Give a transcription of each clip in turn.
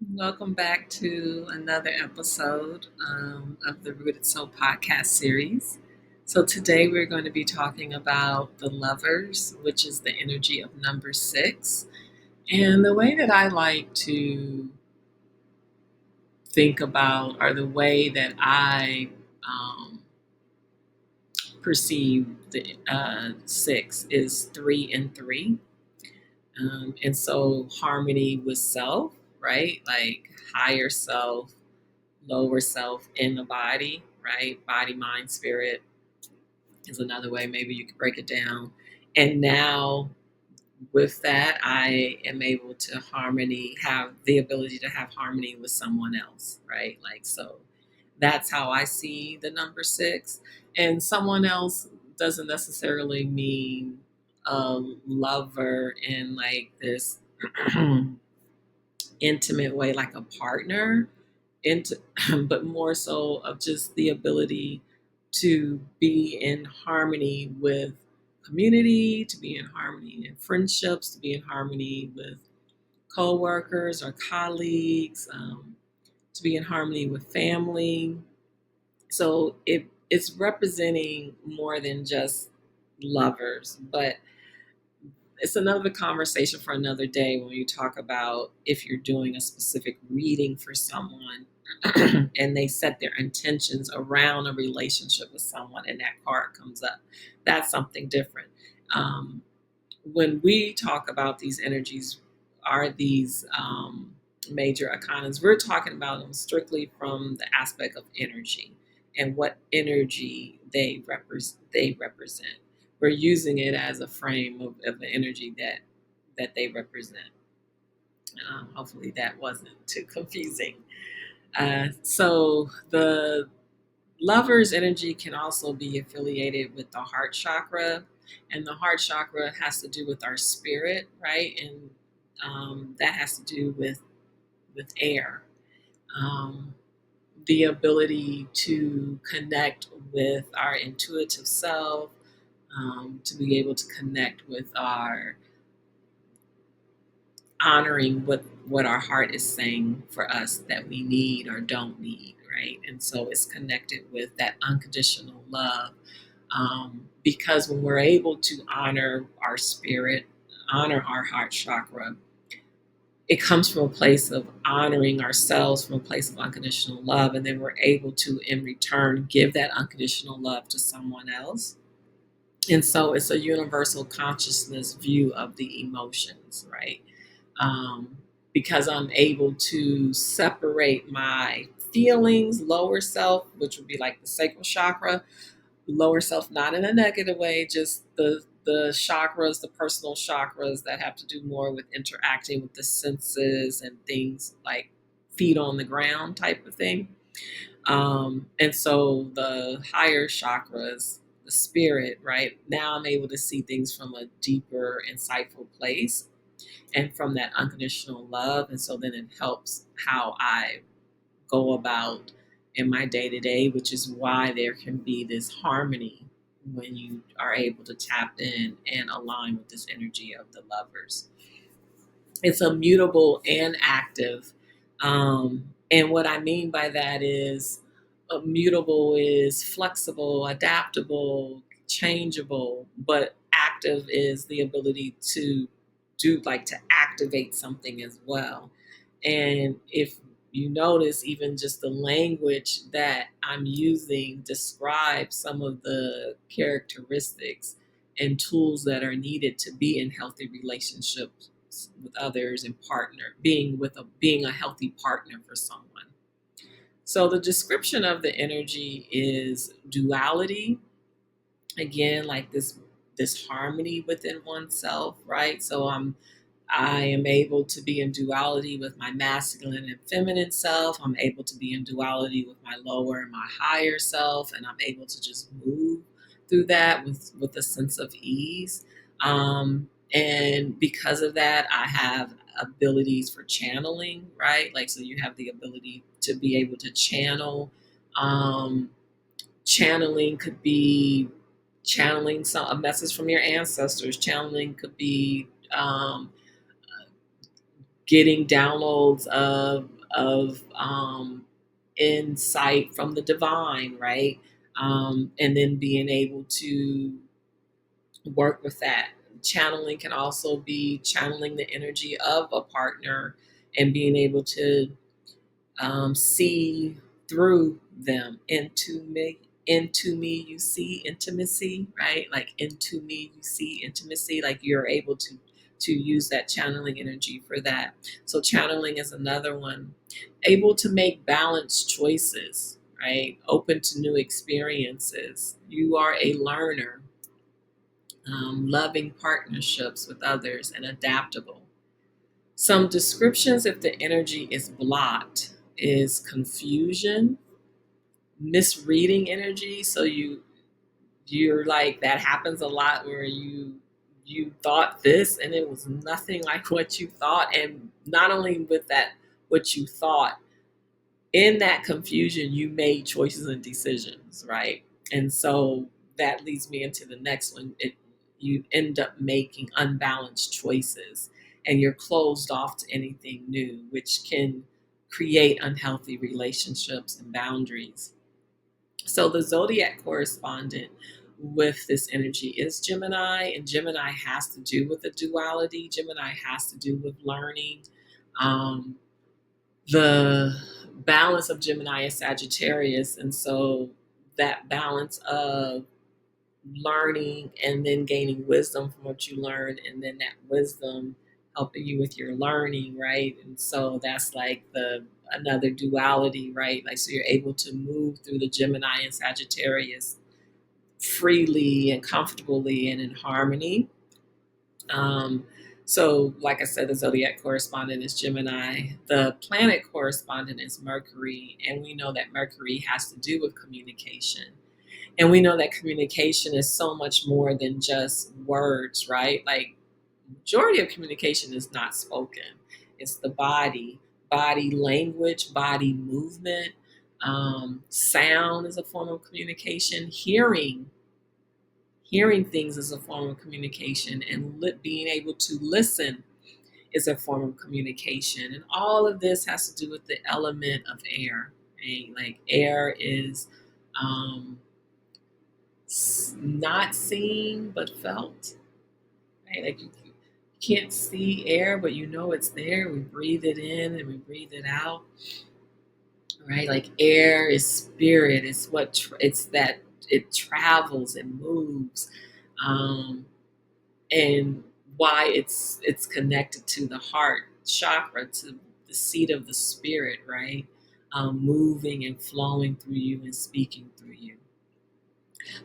Welcome back to another episode of the Rooted Soul podcast series. So, today we're going to be talking about the lovers, which is the energy of number six. And the way that I like to think about, or the way that I perceive the six, is three and three. And so, harmony with self, right? Like higher self, lower self in the body, right? Body, mind, spirit is another way maybe you could break it down. And now with that, I am able to have the ability to have harmony with someone else, right? Like, so that's how I see the number six. And someone else doesn't necessarily mean a lover in like this intimate way, like a partner into but more so of just the ability to be in harmony with community, to be in harmony in friendships, to be in harmony with coworkers or colleagues, to be in harmony with family. So it's representing more than just lovers, but it's another conversation for another day when you talk about if you're doing a specific reading for someone and they set their intentions around a relationship with someone and that card comes up. That's something different. Um, when we talk about these energies, are these major arcanas, we're talking about them strictly from the aspect of energy and what energy they represent. We're using it as a frame of the energy that they represent. Hopefully that wasn't too confusing. So the lover's energy can also be affiliated with the heart chakra, and the heart chakra has to do with our spirit, right? And that has to do with air, um, the ability to connect with our intuitive self, to be able to connect with our honoring what our heart is saying for us that we need or don't need, right? And so it's connected with that unconditional love, because when we're able to honor our spirit, honor our heart chakra, it comes from a place of honoring ourselves from a place of unconditional love, and then we're able to in return give that unconditional love to someone else. And so it's a universal consciousness view of the emotions, right? um, because I'm able to separate my feelings, lower self, which would be like the sacral chakra, lower self, not in a negative way, just the chakras, the personal chakras that have to do more with interacting with the senses and things like feet on the ground type of thing. And so the higher chakras, the spirit, right? Now I'm able to see things from a deeper, insightful place and from that unconditional love. And so then it helps how I go about in my day to day, which is why there can be this harmony when you are able to tap in and align with this energy of the lovers. It's a mutable and active. And what I mean by that is mutable is flexible, adaptable, changeable, but active is the ability to do like to activate something as well. And if you notice, even just the language that I'm using describes some of the characteristics and tools that are needed to be in healthy relationships with others and being a healthy partner for someone. So the description of the energy is duality, again, like this harmony within oneself, right? So I am able to be in duality with my masculine and feminine self. I'm able to be in duality with my lower and my higher self, and I'm able to just move through that with a sense of ease. And because of that, I have abilities for channeling, right? Like, so you have the ability to be able to channel. Um, Channeling could be a message from your ancestors. Channeling could be getting downloads of insight from the divine, right? And then being able to work with that. Channeling can also be channeling the energy of a partner and being able to see through them. Into me you see intimacy, right? Like into me you see intimacy, like you're able to use that channeling energy for that. So channeling is another one. Able to make balanced choices, right? Open to new experiences. You are a learner. Loving partnerships with others and adaptable. Some descriptions, if the energy is blocked, is confusion, misreading energy. So you're like, that happens a lot where you thought this and it was nothing like what you thought. And not only with that, what you thought, in that confusion, you made choices and decisions, right? And so that leads me into the next one. You end up making unbalanced choices and you're closed off to anything new, which can create unhealthy relationships and boundaries. So the zodiac correspondent with this energy is Gemini, and Gemini has to do with the duality. Gemini has to do with learning. Um, the balance of Gemini is Sagittarius, and so that balance of learning and then gaining wisdom from what you learned, and then that wisdom helping you with your learning, right? And so that's like the another duality, right? Like, so you're able to move through the Gemini and Sagittarius freely and comfortably and in harmony. Um, so, like I said, the zodiac correspondent is Gemini. The planet correspondent is Mercury. And we know that Mercury has to do with communication. And we know that communication is so much more than just words, right? Like, majority of communication is not spoken, it's the body language, body movement. Sound is a form of communication. Hearing things is a form of communication, and being able to listen is a form of communication. And all of this has to do with the element of air, right? Like, air is um, not seen but felt, right? Like, you can't see air, but you know it's there. We breathe it in and we breathe it out, right? Like, air is spirit. It's it's that it travels and moves. Um, and why it's connected to the heart chakra, to the seat of the spirit, right? Moving and flowing through you and speaking through you.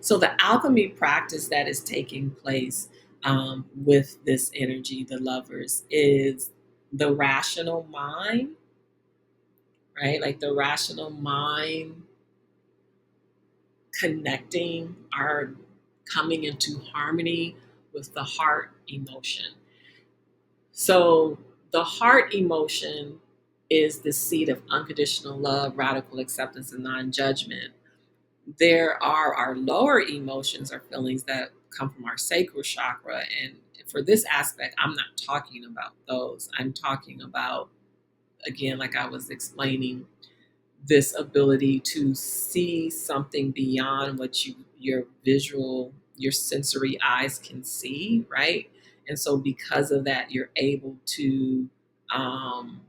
So the alchemy practice that is taking place with this energy, the lovers, is the rational mind, right? Like, the rational mind connecting, our coming into harmony with the heart emotion. So the heart emotion is the seat of unconditional love, radical acceptance, and non-judgment. There are our lower emotions or feelings that come from our sacral chakra. And for this aspect, I'm not talking about those. I'm talking about, again, like I was explaining, this ability to see something beyond what your sensory eyes can see, right? And so because of that, you're able to um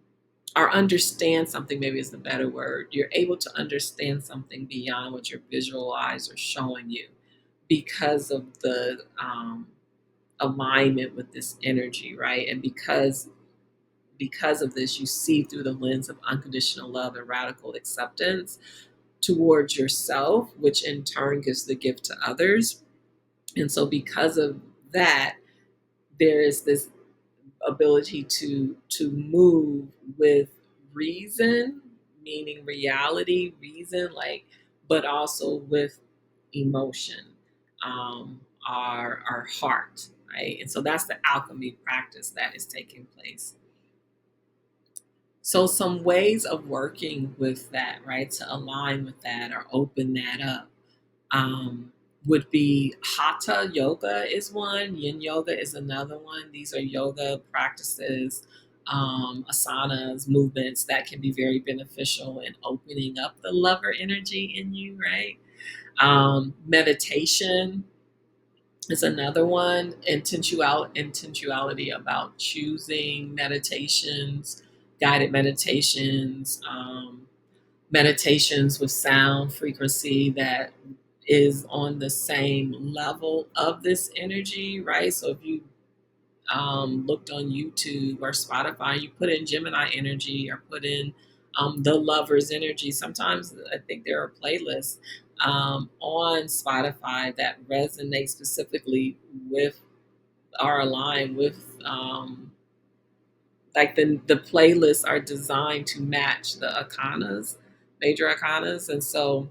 or understand something, maybe is the better word. You're able to understand something beyond what your visual eyes are showing you because of the alignment with this energy, right? And because of this, you see through the lens of unconditional love and radical acceptance towards yourself, which in turn gives the gift to others. And so, because of that, there is this ability to move with reason, meaning reality, reason, like, but also with emotion, our heart, right? And so that's the alchemy practice that is taking place. So some ways of working with that, right, to align with that or open that up, um, would be hatha yoga is one, yin yoga is another one. These are yoga practices asanas, movements that can be very beneficial in opening up the lover energy in you, right? Meditation is another one. Intentionality about choosing meditations, guided meditations, meditations with sound frequency that is on the same level of this energy, right? So if you looked on YouTube or Spotify, you put in Gemini energy or put in the lover's energy. Sometimes I think there are playlists on Spotify that resonate specifically with or align with like the playlists are designed to match the arcanas, major arcanas, and so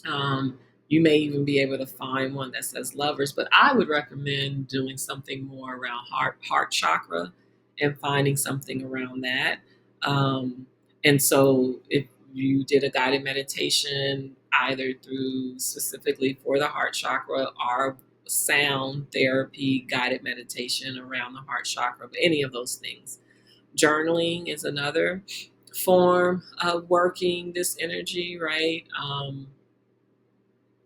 um, you may even be able to find one that says lovers, but I would recommend doing something more around heart chakra and finding something around that. Um, and so if you did a guided meditation, either through specifically for the heart chakra or sound therapy guided meditation around the heart chakra, but any of those things. Journaling is another form of working this energy, right?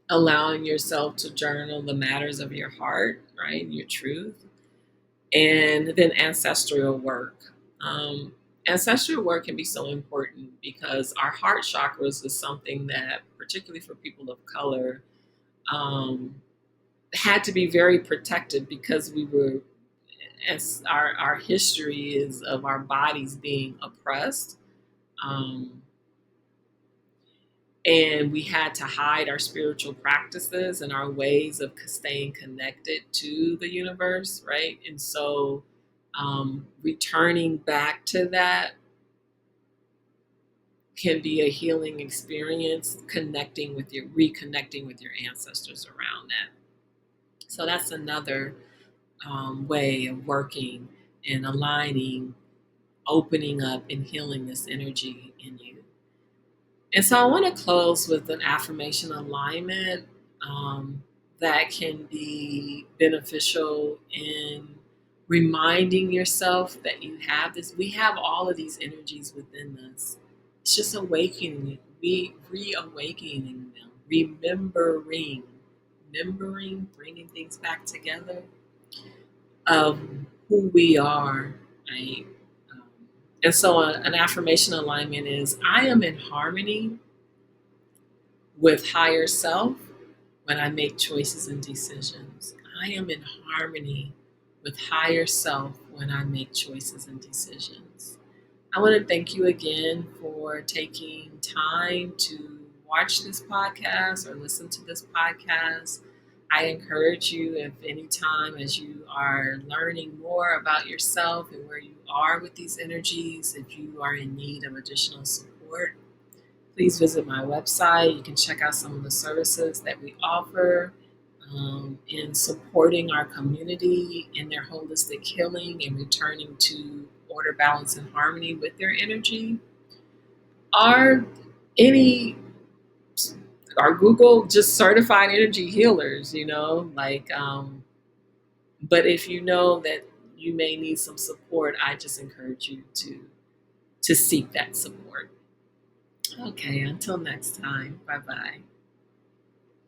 Allowing yourself to journal the matters of your heart, right? Your truth. And then ancestral work. Um, Ancestral work can be so important because our heart chakras is something that, particularly for people of color, um, had to be very protected because we were, as our history is of our bodies being oppressed. Um, and we had to hide our spiritual practices and our ways of staying connected to the universe, right? And so returning back to that can be a healing experience, reconnecting with your ancestors around that. So that's another way of working and aligning, opening up and healing this energy in you. And so I want to close with an affirmation alignment um, that can be beneficial in reminding yourself that you have this. We have all of these energies within us. It's just awakening, reawakening them, remembering, bringing things back together of who we are, right? Um, and so an affirmation alignment is I am in harmony with higher self when I make choices and decisions. I am in harmony with higher self when I make choices and decisions. I want to thank you again for taking time to watch this podcast or listen to this podcast. I encourage you, if any time as you are learning more about yourself and where you are with these energies, if you are in need of additional support, please visit my website. You can check out some of the services that we offer in supporting our community in their holistic healing and returning to order, balance, and harmony with their energy. Our any our Google just certified energy healers, but if you know that you may need some support, I just encourage you to seek that support. Okay, until next time. Bye bye.